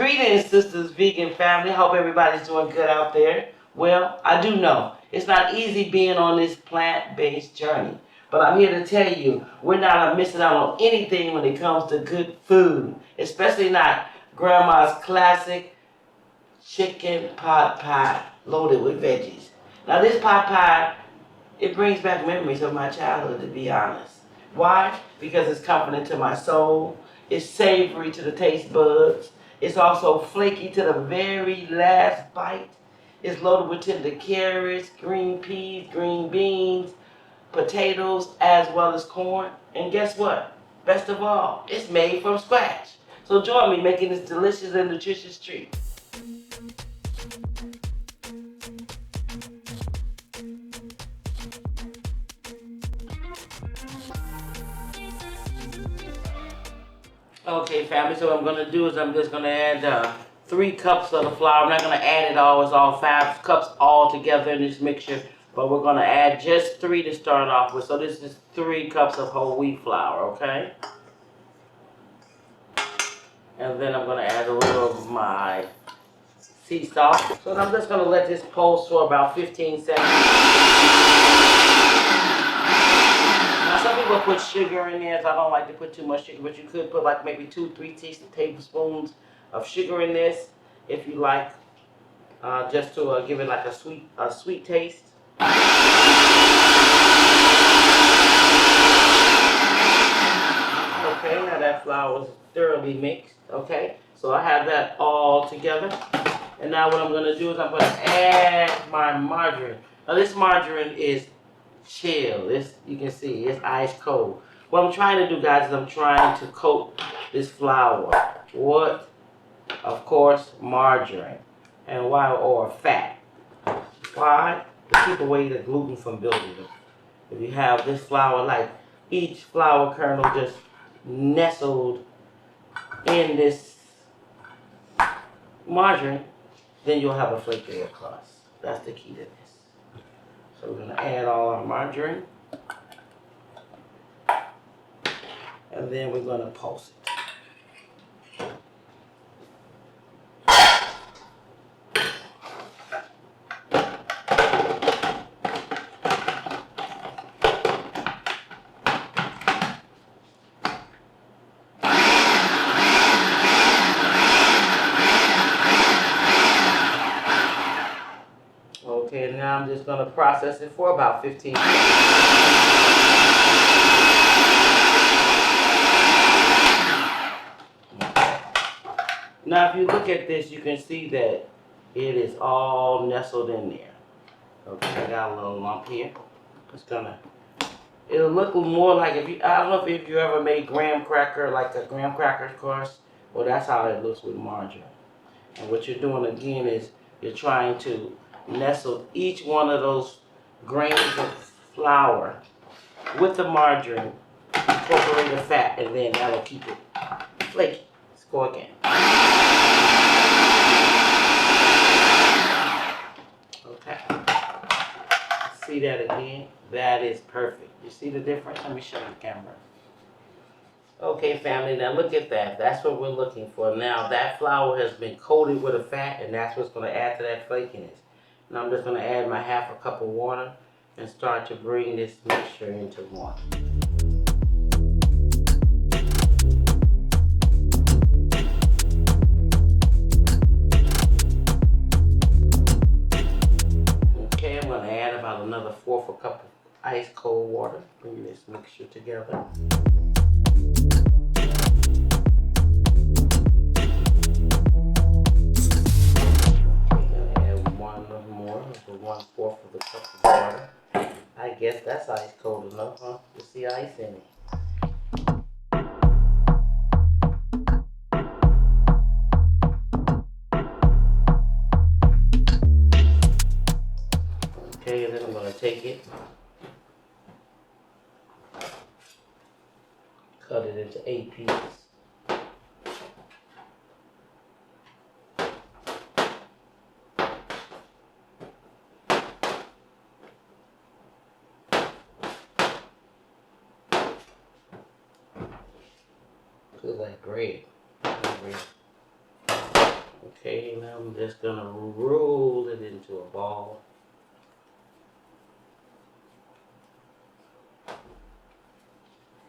Greetings, sisters, vegan family. Hope everybody's doing good out there. Well, I do know it's not easy being on this plant-based journey, but I'm here to tell you we're not missing out on anything when it comes to good food, especially not grandma's classic chicken pot pie loaded with veggies. Now this pot pie, it brings back memories of my childhood, to be honest. Why? Because it's comforting to my soul. It's savory to the taste buds. It's also flaky to the very last bite. It's loaded with tender carrots, green peas, green beans, potatoes, as well as corn. And guess what? Best of all, it's made from scratch. So join me making this delicious and nutritious treat. Okay, family, so what I'm going to do is I'm just going to add 3 cups of the flour. I'm not going to add it all. It's all 5 cups all together in this mixture. But we're going to add just 3 to start off with. So this is 3 cups of whole wheat flour, okay? And then I'm going to add a little of my sea salt. So I'm just going to let this pulse for about 15 seconds. Now some people put sugar in there, so I don't like to put too much sugar, but you could put like maybe 2-3 tablespoons of sugar in this if you like, just to give it like a sweet taste. Okay, now that flour is thoroughly mixed. Okay, so I have that all together, and now what I'm going to do is I'm going to add my margarine. Now this margarine is chill. You can see it's ice cold. What I'm trying to do, guys, is I'm trying to coat this flour. What? Of course, margarine. And why? Or fat. Why? To keep away the gluten from building up. If you have this flour, like each flour kernel just nestled in this margarine, then you'll have a flakier crust. That's the key to this. So we're going to add all our margarine, and then we're going to pulse it. Okay, now I'm just going to process it for about 15 minutes. Now if you look at this, you can see that it is all nestled in there. Okay, I got a little lump here. It'll look more like, I don't know if you ever made graham cracker, like a graham cracker crust. Well, that's how it looks with margarine. And what you're doing again is you're trying to nestle each one of those grains of flour with the margarine, incorporate the fat, and then that'll keep it flaky. Let's go again. Okay. See that again? That is perfect. You see the difference? Let me show you the camera. Okay, family, now look at that. That's what we're looking for. Now, that flour has been coated with a fat, and that's what's going to add to that flakiness. Now, I'm just going to add my ½ a cup of water and start to bring this mixture into one. Okay, I'm going to add about another ½ a cup of ice cold water. Bring this mixture together. So 1/4 of the cup of water. I guess that's ice cold enough, huh? You see ice in it. Okay, and then I'm going to take it, cut it into 8 pieces. Feels like bread. Okay, now I'm just gonna roll it into a ball.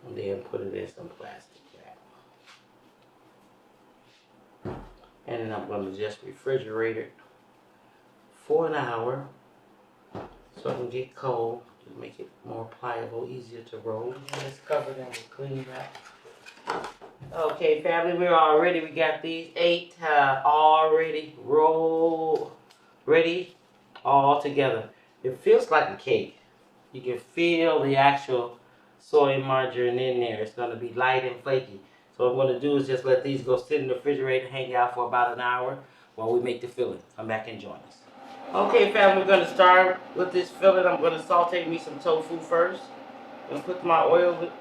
And then put it in some plastic wrap. And then I'm gonna just refrigerate it for an hour so it can get cold to make it more pliable, easier to roll. And it's covered in with clean wrap. Okay, family, we got these 8 already roll ready all together. It feels like a cake. You can feel the actual soy margarine in there. It's going to be light and flaky. So what I'm going to do is just let these go sit in the refrigerator, hang out for about an hour while we make the filling. Come back and join us. Okay, family, we're going to start with this filling. I'm going to saute me some tofu first. I'm going to put my oil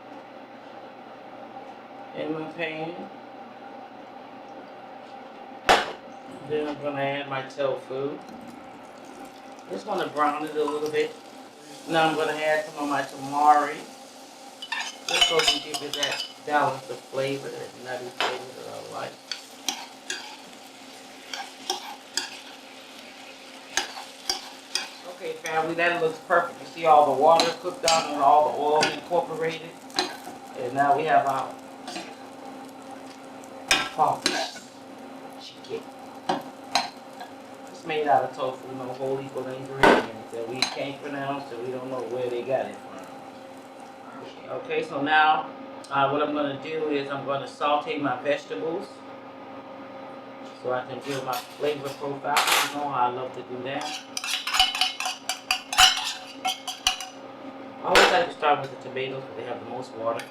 in my pan. Then I'm going to add my tofu. Just want to brown it a little bit. Now I'm going to add some of my tamari. Just so we give it that balance of flavor, that nutty flavor that I like. Okay, family, that looks perfect. You see all the water cooked down and all the oil incorporated. And now we have our focus chicken. It's made out of tofu, no whole equal ingredients that we can't pronounce and we don't know where they got it from. Okay, so now what I'm going to do is I'm going to saute my vegetables so I can build my flavor profile. You know how I love to do that. I always like to start with the tomatoes because they have the most water.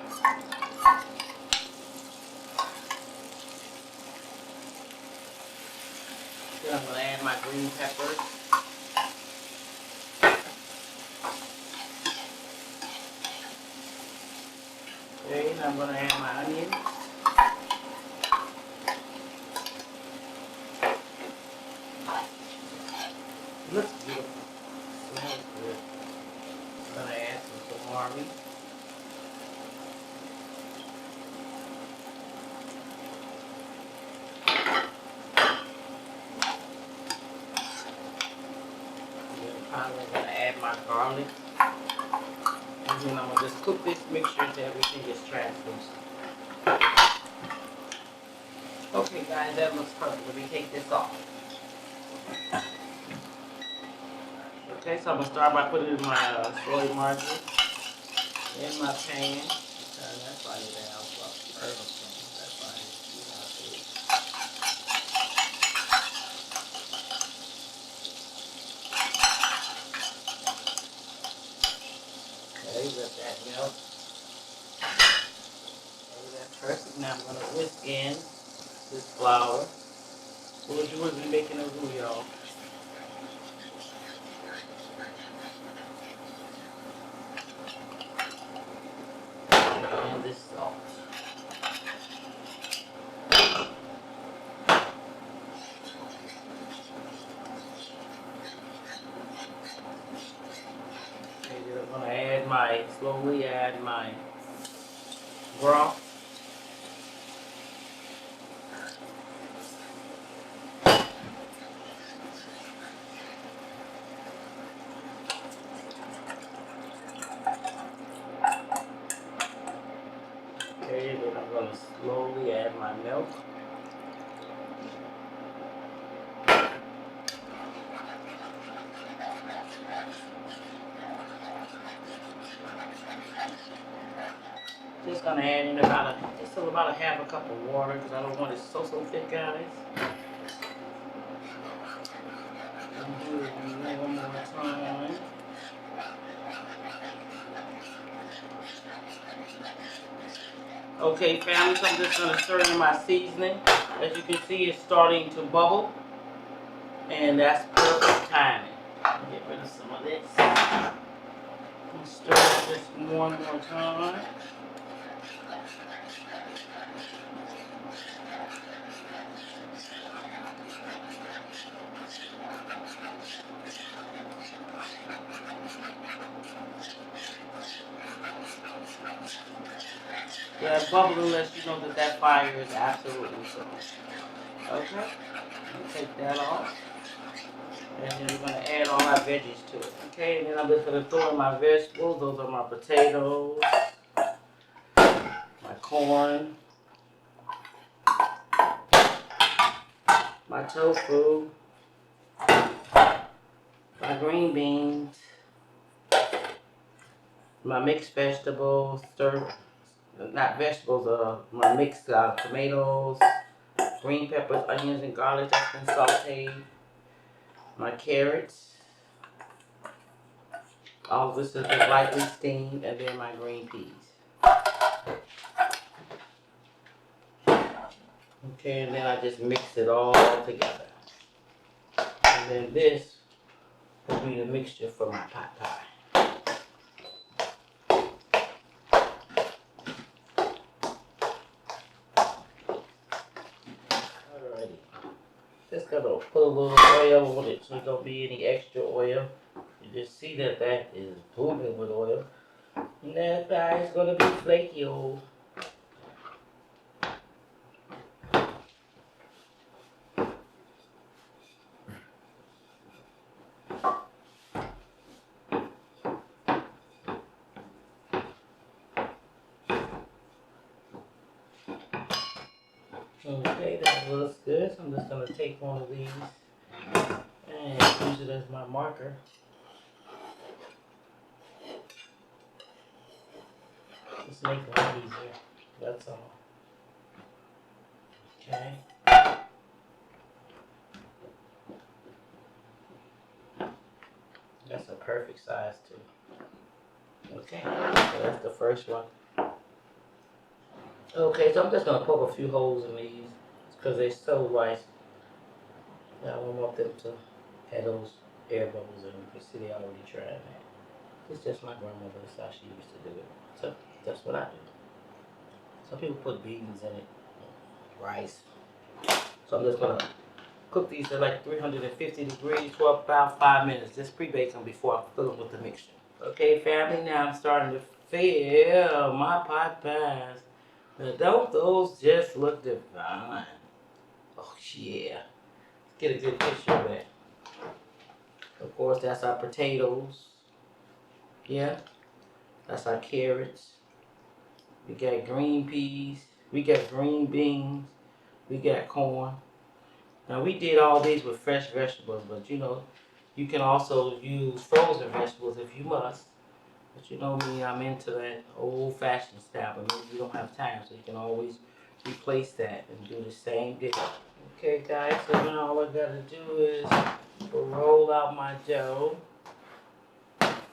Then I'm going to add my green peppers. Okay, and I'm going to add my onions. Looks beautiful. Smells good. I'm going to add some tamari. I'm going to add my garlic. And then I'm going to just cook this mixture until everything is translucent. Okay guys, that looks perfect. Let me take this off. Okay, so I'm going to start by putting my soy margarine in my pan. Turn that fire down so perfect. That fire is okay, let that melt. Okay, that's perfect. Now I'm going to whisk in this flour. What you be making a roux, y'all? And this salt. Okay, then I'm going to slowly add my broth. Okay, then I'm going to slowly add my milk. Just going to add in about a half a cup of water because I don't want it so thick, guys. Do it one more time. Okay, family, so I'm just going to stir in my seasoning. As you can see, it's starting to bubble. And that's perfect timing. Get rid of some of this. And stir it just one more time. Yeah, bubbling lets you know that fire is absolutely soft. Okay? that off. And then we're gonna add all our veggies to it. Okay, and then I'm just gonna throw in my vegetables. Those are my potatoes, my corn, my tofu, my green beans, my mixed vegetables, not vegetables, my mixed tomatoes, green peppers, onions, and garlic that's been sauteed, my carrots, all of this is just lightly steamed, and then my green peas. Okay, and then I just mix it all together. And then this will be the mixture for my pot pie. Alrighty. Just gonna put a little oil on it so there don't be any extra oil. You just see that that is booming with oil. And that pie is gonna be flaky old. Okay, that looks good. So I'm just gonna take one of these and use it as my marker. Just make life easier. That's all. Okay. That's a perfect size too. Okay, so that's the first one. Okay, so I'm just gonna poke a few holes in these because they're so light. I don't want them to have those air bubbles in them. You see, they already tried that. It's just my grandmother. That's how she used to do it. So that's what I do. Some people put beans in it, rice. So I'm just gonna cook these at like 350 degrees for about 5 minutes. Just pre-bake them before I fill them with the mixture. Okay, family, now I'm starting to fill my pot pies. Now, don't those just look divine? Oh, yeah. Let's get a good picture of that. Of course, that's our potatoes. Yeah, that's our carrots. We got green peas. We got green beans. We got corn. Now, we did all these with fresh vegetables, but you know, you can also use frozen vegetables if you must. But you know me, I'm into that old-fashioned style, but maybe you don't have time, so you can always replace that and do the same dish. Okay, guys, so now all I gotta do is roll out my dough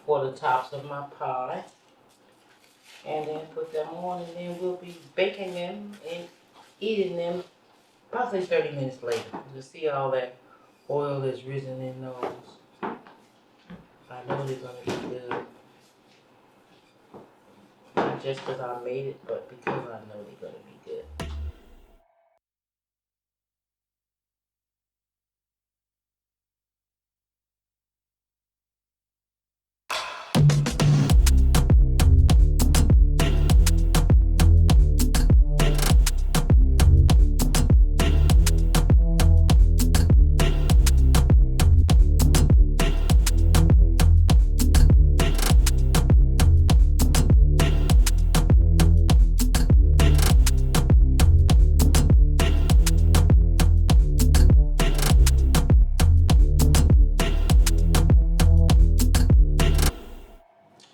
for the tops of my pie, and then put them on, and then we'll be baking them and eating them probably 30 minutes later. You'll see all that oil that's risen in those. I know they're gonna be good. Not just because I made it, but because I know they're gonna be good.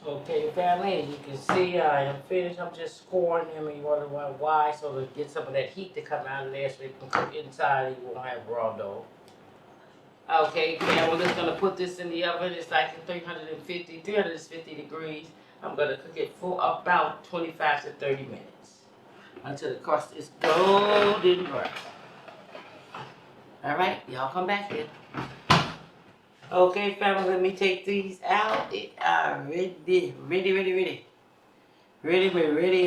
Okay, family, as you can see, I am finished. I'm just scoring them, and you wonder why, so to get some of that heat to come out of there so they can cook inside, you won't have raw dough. Okay, Cam, we're just gonna put this in the oven. It's like 350 degrees. I'm gonna cook it for about 25 to 30 minutes until the crust is golden brown. All right, y'all come back here. Okay, family, let me take these out. It are ready, ready,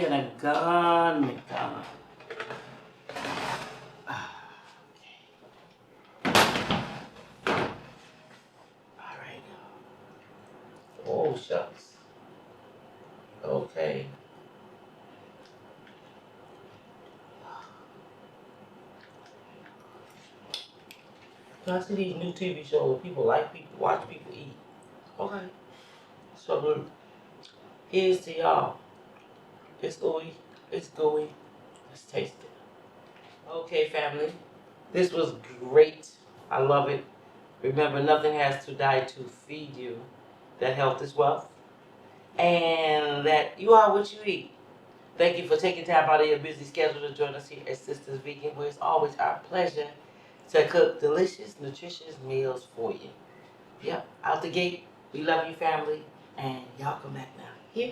and a gone. All right. Oh, shucks. Okay. I see these new TV shows. People like people, watch people eat. Okay. So here's to y'all. It's ooey. It's gooey. Let's taste it. Okay, family. This was great. I love it. Remember, nothing has to die to feed you. That health is wealth. And that you are what you eat. Thank you for taking time out of your busy schedule to join us here at Sisters Vegan, where it's always our pleasure to cook delicious, nutritious meals for you. Yep, out the gate, we love you, family, and y'all come back now. Here.